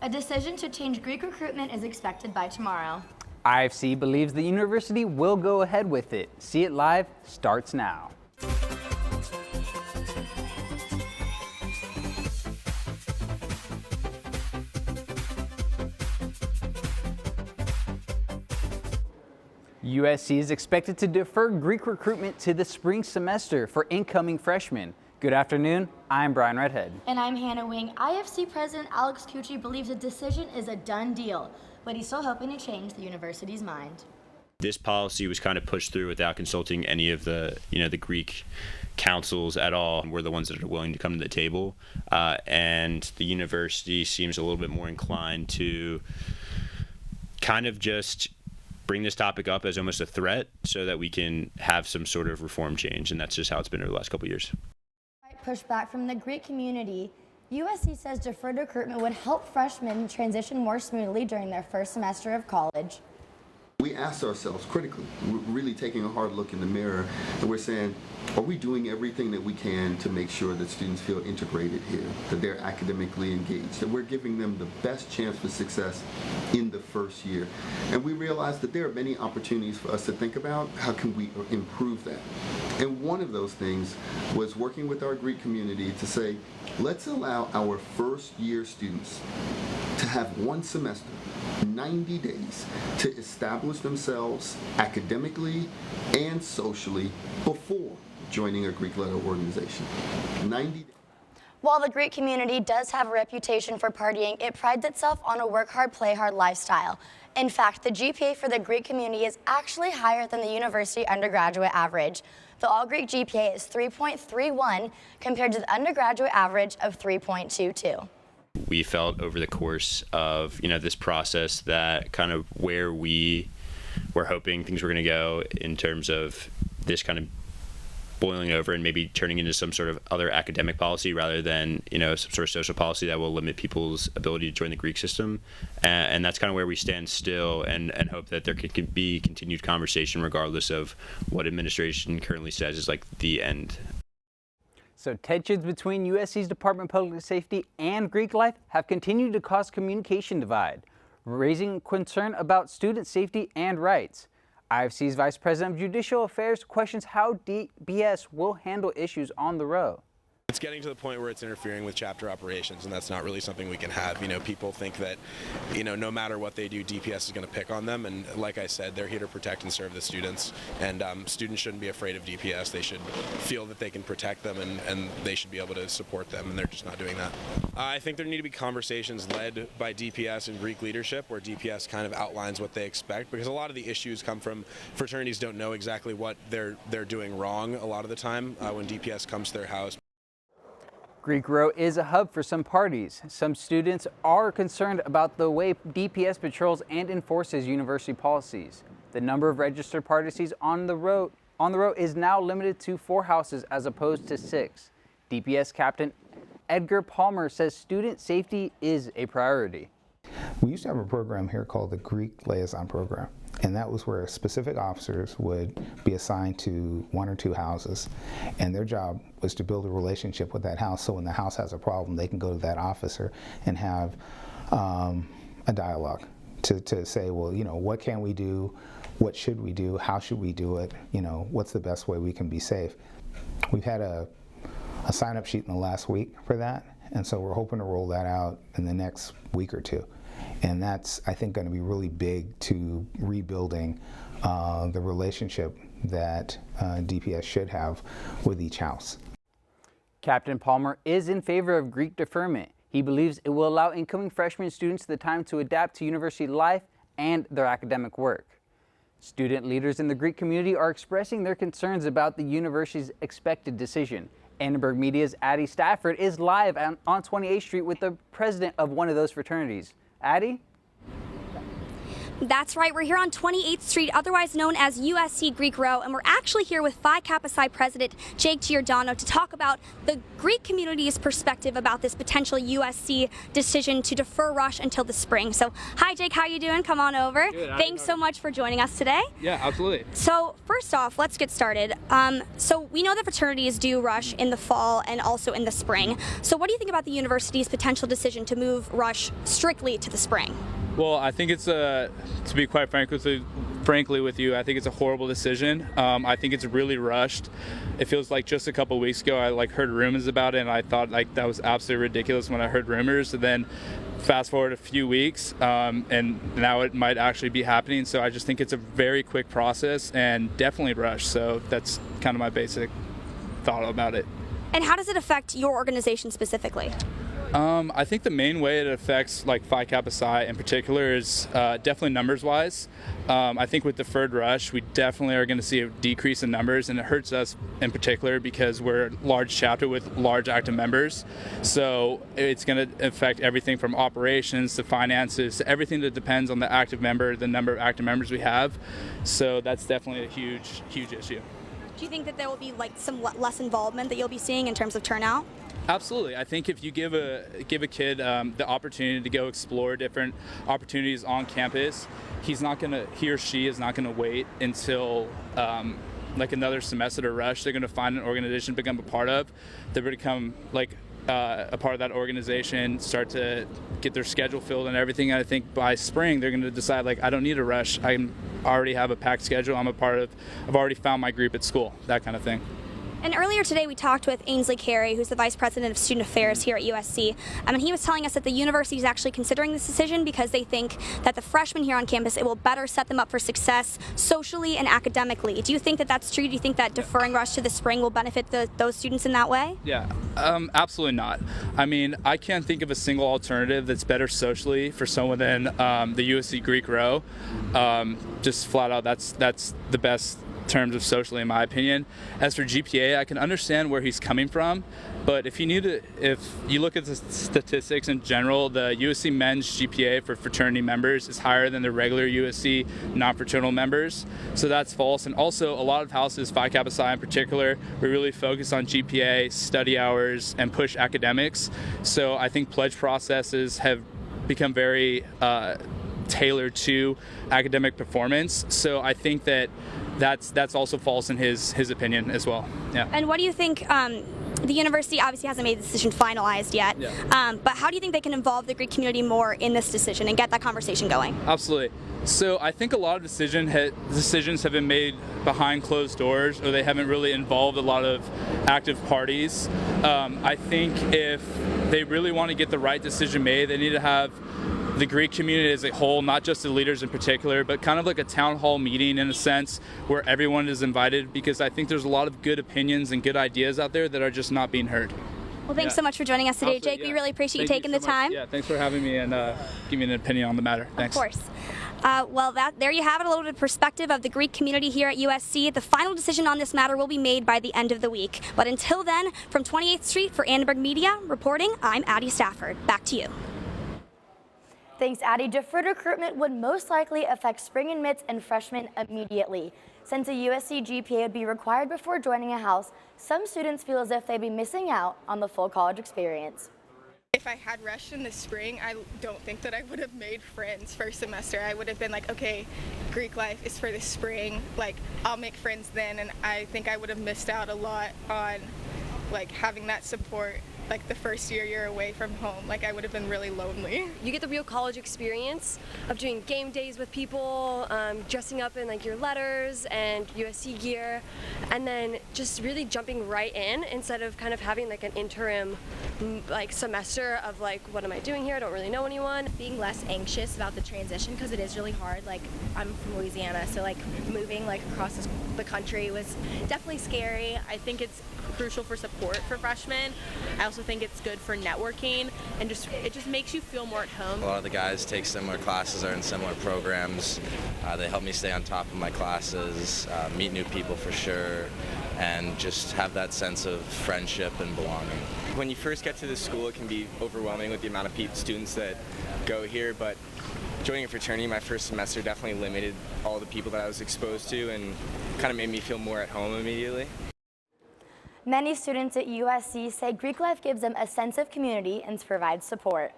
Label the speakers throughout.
Speaker 1: A decision to change Greek recruitment is expected by tomorrow.
Speaker 2: IFC believes the university will go ahead with it. See It Live starts now. USC is expected to defer Greek recruitment to the spring semester for incoming freshmen. Good afternoon, I'm Brian Redhead.
Speaker 1: And I'm Hannah Wing. IFC President Alex Cucci believes the decision is a done deal, but he's still hoping to change the university's mind.
Speaker 3: This policy was kind of pushed through without consulting any of the Greek councils at all. We're the ones that are willing to come to the table, and the university seems a little bit more inclined to kind of just bring this topic up as almost a threat so that we can have some sort of reform change, and that's just how it's been over the last couple of years.
Speaker 1: Pushback from the Greek community, USC says deferred recruitment would help freshmen transition more smoothly during their first semester of college.
Speaker 4: We asked ourselves critically, really taking a hard look in the mirror, and we're saying, are we doing everything that we can to make sure that students feel integrated here, that they're academically engaged, that we're giving them the best chance for success in the first year? And we realized that there are many opportunities for us to think about how can we improve that. And one of those things was working with our Greek community to say, let's allow our first year students to have one semester, 90 days, to establish themselves academically and socially before joining a Greek-led organization. 90 days.
Speaker 1: While the Greek community does have a reputation for partying, it prides itself on a work hard, play hard lifestyle. In fact, the GPA for the Greek community is actually higher than the university undergraduate average. The all-Greek GPA is 3.31 compared to the undergraduate average of 3.22.
Speaker 3: We felt over the course of this process that kind of where we were hoping things were going to go in terms of this kind of boiling over and maybe turning into some sort of other academic policy rather than some sort of social policy that will limit people's ability to join the Greek system, and that's kind of where we stand still and hope that there can be continued conversation regardless of what administration currently says is like the end.
Speaker 2: So tensions between USC's Department of Public Safety and Greek life have continued to cause communication divide, raising concern about student safety and rights. IFC's Vice President of Judicial Affairs questions how DPS will handle issues on the row.
Speaker 5: It's getting to the point where it's interfering with chapter operations, and that's not really something we can have. People think that, no matter what they do, DPS is going to pick on them. And like I said, they're here to protect and serve the students. And students shouldn't be afraid of DPS. They should feel that they can protect them, and they should be able to support them, and they're just not doing that. I think there need to be conversations led by DPS and Greek leadership where DPS kind of outlines what they expect, because a lot of the issues come from fraternities don't know exactly what they're doing wrong a lot of the time when DPS comes to their house.
Speaker 2: Greek Row is a hub for some parties. Some students are concerned about the way DPS patrols and enforces university policies. The number of registered parties on the row is now limited to 4 houses as opposed to 6. DPS Captain Edgar Palmer says student safety is a priority.
Speaker 6: We used to have a program here called the Greek Liaison Program, and that was where specific officers would be assigned to 1 or 2 houses, and their job was to build a relationship with that house, so when the house has a problem, they can go to that officer and have a dialogue to say, well, what can we do, what should we do, how should we do it, what's the best way we can be safe. We've had a sign-up sheet in the last week for that, and so we're hoping to roll that out in the next week or 2. And that's, I think, going to be really big to rebuilding the relationship that DPS should have with each house.
Speaker 2: Captain Palmer is in favor of Greek deferment. He believes it will allow incoming freshman students the time to adapt to university life and their academic work. Student leaders in the Greek community are expressing their concerns about the university's expected decision. Annenberg Media's Addie Stafford is live on 28th Street with the president of one of those fraternities. Addie?
Speaker 7: That's right, we're here on 28th Street, otherwise known as USC Greek Row, and we're actually here with Phi Kappa Psi President Jake Giordano to talk about the Greek community's perspective about this potential USC decision to defer rush until the spring. So, hi Jake, how you doing? Come on over.
Speaker 8: Good.
Speaker 7: Thanks so much for joining us today.
Speaker 8: Yeah, absolutely.
Speaker 7: So, first off, let's get started. So we know that fraternities do rush in the fall and also in the spring. So what do you think about the university's potential decision to move rush strictly to the spring?
Speaker 8: Well, I think it's to be quite frankly with you, I think it's a horrible decision. I think it's really rushed. It feels like just a couple weeks ago I heard rumors about it, and I thought that was absolutely ridiculous when I heard rumors. And then fast forward a few weeks, and now it might actually be happening. So I just think it's a very quick process and definitely rushed. So that's kind of my basic thought about it.
Speaker 7: And how does it affect your organization specifically?
Speaker 8: I think the main way it affects Phi Kappa Psi in particular is definitely numbers-wise. I think with deferred rush, we definitely are going to see a decrease in numbers, and it hurts us in particular because we're a large chapter with large active members. So it's going to affect everything from operations to finances to everything that depends on the active member, the number of active members we have. So that's definitely a huge, huge issue.
Speaker 7: Do you think that there will be some less involvement that you'll be seeing in terms of turnout?
Speaker 8: Absolutely. I think if you give a kid the opportunity to go explore different opportunities on campus, he or she is not gonna wait until another semester to rush. They're gonna find an organization to become a part of. They're gonna become a part of that organization, start to get their schedule filled and everything. And I think by spring they're gonna decide I don't need to rush. I already have a packed schedule. I've already found my group at school. That kind of thing.
Speaker 7: And earlier today we talked with Ainsley Carey, who's the Vice President of Student Affairs here at USC, and he was telling us that the university is actually considering this decision because they think that the freshmen here on campus, it will better set them up for success socially and academically. Do you think that that's true? Do you think that deferring rush to the spring will benefit those students in that way?
Speaker 8: Yeah, absolutely not. I mean, I can't think of a single alternative that's better socially for someone than the USC Greek Row. Just flat out, that's the best terms of socially, in my opinion. As for GPA, I can understand where he's coming from, but if you look at the statistics in general, the USC men's GPA for fraternity members is higher than the regular USC non-fraternal members, so that's false. And also, a lot of houses, Phi Kappa Psi in particular, we really focus on GPA, study hours, and push academics. So I think pledge processes have become very tailored to academic performance. So I think that's also false in his opinion as well. Yeah.
Speaker 7: And what do you think? The university obviously hasn't made the decision finalized yet, but how do you think they can involve the Greek community more in this decision and get that conversation going?
Speaker 8: Absolutely. So I think a lot of decisions have been made behind closed doors, or they haven't really involved a lot of active parties. I think if they really want to get the right decision made, they need to have the Greek community as a whole, not just the leaders in particular, but kind of like a town hall meeting in a sense where everyone is invited, because I think there's a lot of good opinions and good ideas out there that are just not being heard.
Speaker 7: Well, thanks so much for joining us today, Jake. We really appreciate you taking the time.
Speaker 8: Yeah, thanks for having me and giving me an opinion on the matter. Thanks.
Speaker 7: Of course. Well, there you have it, a little bit of perspective of the Greek community here at USC. The final decision on this matter will be made by the end of the week. But until then, from 28th Street for Annenberg Media, reporting, I'm Addie Stafford. Back to you.
Speaker 1: Thanks, Addie. Deferred recruitment would most likely affect spring admits and freshmen immediately. Since a USC GPA would be required before joining a house, some students feel as if they'd be missing out on the full college experience.
Speaker 9: If I had rushed in the spring, I don't think that I would have made friends first semester. I would have been like, okay, Greek life is for the spring. I'll make friends then, and I think I would have missed out a lot on having that support. The first year you're away from home, I would have been really lonely.
Speaker 10: You get the real college experience of doing game days with people, dressing up in your letters and USC gear, and then just really jumping right in instead of kind of having an interim semester of what am I doing here? I don't really know anyone.
Speaker 11: Being less anxious about the transition because it is really hard. I'm from Louisiana, so moving across the country was definitely scary. I think it's crucial for support for freshmen. I also think it's good for networking, and it just makes you feel more at home.
Speaker 12: A lot of the guys take similar classes, are in similar programs. They help me stay on top of my classes, meet new people for sure, and just have that sense of friendship and belonging.
Speaker 13: When you first get to the school, it can be overwhelming with the amount of students that go here, but joining a fraternity my first semester definitely limited all the people that I was exposed to and kind of made me feel more at home immediately.
Speaker 1: Many students at USC say Greek life gives them a sense of community and provides support.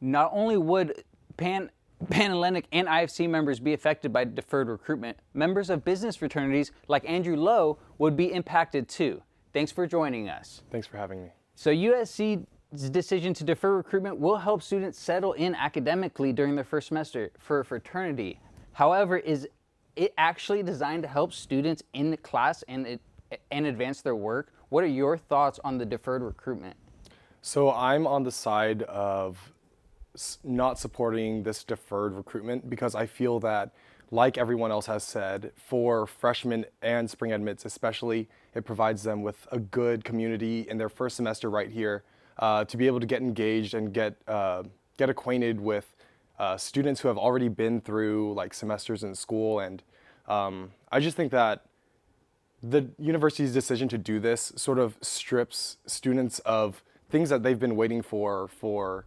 Speaker 2: Not only would Panhellenic and IFC members be affected by deferred recruitment, members of business fraternities like Andrew Lowe would be impacted too. Thanks for joining us.
Speaker 14: Thanks for having me.
Speaker 2: So USC's decision to defer recruitment will help students settle in academically during their first semester for a fraternity. However, is it actually designed to help students in the class and advance their work? What are your thoughts on the deferred recruitment?
Speaker 14: So I'm on the side of not supporting this deferred recruitment because I feel that, like everyone else has said, for freshmen and spring admits especially, it provides them with a good community in their first semester right here to be able to get engaged and get acquainted with students who have already been through like semesters in school. And I just think that the university's decision to do this sort of strips students of things that they've been waiting for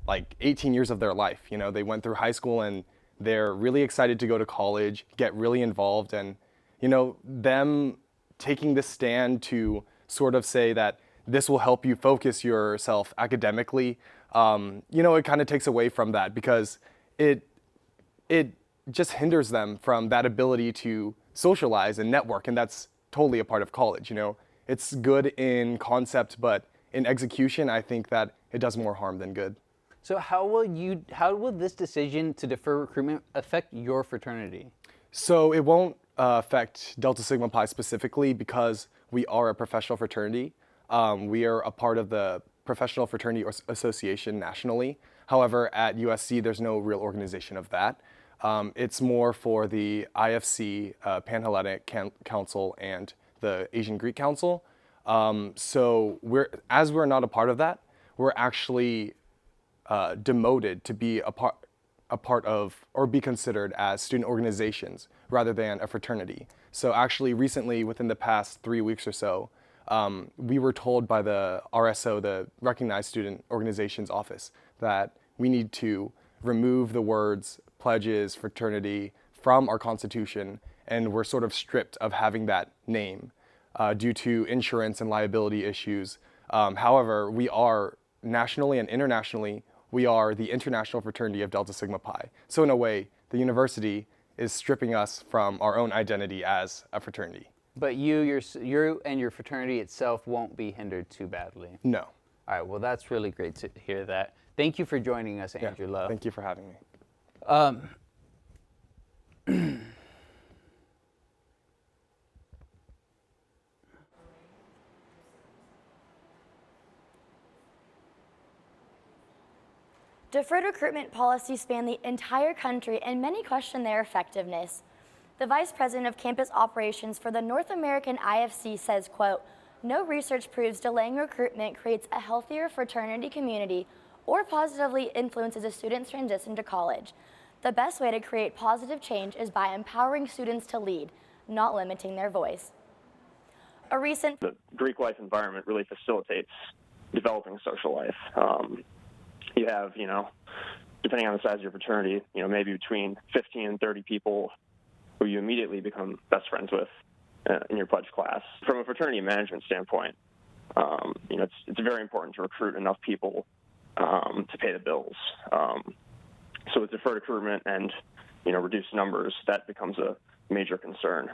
Speaker 14: like 18 years of their life. You know, they went through high school and they're really excited to go to college, get really involved, and, you know, them taking this stand to sort of say that this will help you focus yourself academically, you know, it kind of takes away from that because it just hinders them from that ability to socialize and network, and that's totally a part of college. You know, it's good in concept, but in execution, I think that it does more harm than good.
Speaker 2: So how will this decision to defer recruitment affect your fraternity?
Speaker 14: So it won't affect Delta Sigma Pi specifically because we are a professional fraternity. We are a part of the Professional Fraternity Association nationally. However, at USC, there's no real organization of that. It's more for the IFC, Panhellenic Council, and the Asian Greek Council. So we're not a part of that, we're actually demoted to be a part of or be considered as student organizations rather than a fraternity. So actually recently, within the past 3 weeks or so, we were told by the RSO, the Recognized Student Organizations Office, that we need to remove the words pledges, fraternity from our constitution, and we're sort of stripped of having that name due to insurance and liability issues. However, we are nationally and internationally, we are the international fraternity of Delta Sigma Pi. So in a way, the university is stripping us from our own identity as a fraternity.
Speaker 2: But you and your fraternity itself won't be hindered too badly.
Speaker 14: No.
Speaker 2: All right, well, that's really great to hear that. Thank you for joining us, Andrew Lowe.
Speaker 14: Thank you for having me.
Speaker 1: Deferred recruitment policies span the entire country, and many question their effectiveness. The Vice President of Campus Operations for the North American IFC says, quote, "No research proves delaying recruitment creates a healthier fraternity community or positively influences a student's transition to college. The best way to create positive change is by empowering students to lead, not limiting their voice."
Speaker 15: The Greek life environment really facilitates developing social life. You have, you know, depending on the size of your fraternity, you know, maybe between 15 and 30 people who you immediately become best friends with in your pledge class. From a fraternity management standpoint, you know, it's very important to recruit enough people to pay the bills. So with deferred recruitment and, you know, reduced numbers, that becomes a major concern.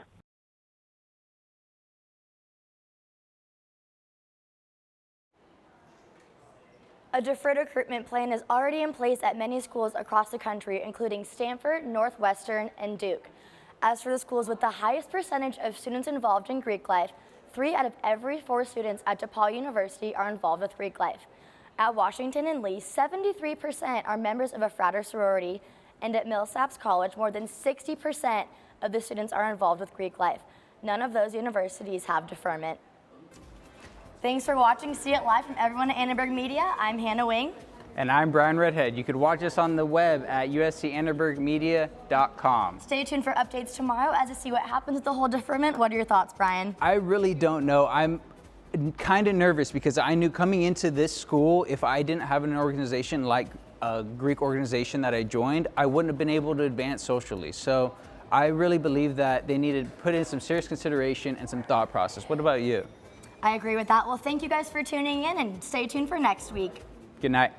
Speaker 1: A deferred recruitment plan is already in place at many schools across the country, including Stanford, Northwestern, and Duke. As for the schools with the highest percentage of students involved in Greek life, 3 out of every 4 students at DePaul University are involved with Greek life. At Washington and Lee, 73% are members of a frat or sorority, and at Millsaps College, more than 60% of the students are involved with Greek life. None of those universities have deferment. Thanks for watching See It Live from everyone at Annenberg Media. I'm Hannah Wing.
Speaker 2: And I'm Brian Redhead. You could watch us on the web at uscannenbergmedia.com.
Speaker 1: Stay tuned for updates tomorrow as to see what happens with the whole deferment. What are your thoughts, Brian?
Speaker 2: I really don't know. I'm kind of nervous because I knew coming into this school, if I didn't have an organization like a Greek organization that I joined, I wouldn't have been able to advance socially. So I really believe that they need to put in some serious consideration and some thought process. What about you?
Speaker 1: I agree with that. Well, thank you guys for tuning in and stay tuned for next week.
Speaker 2: Good night.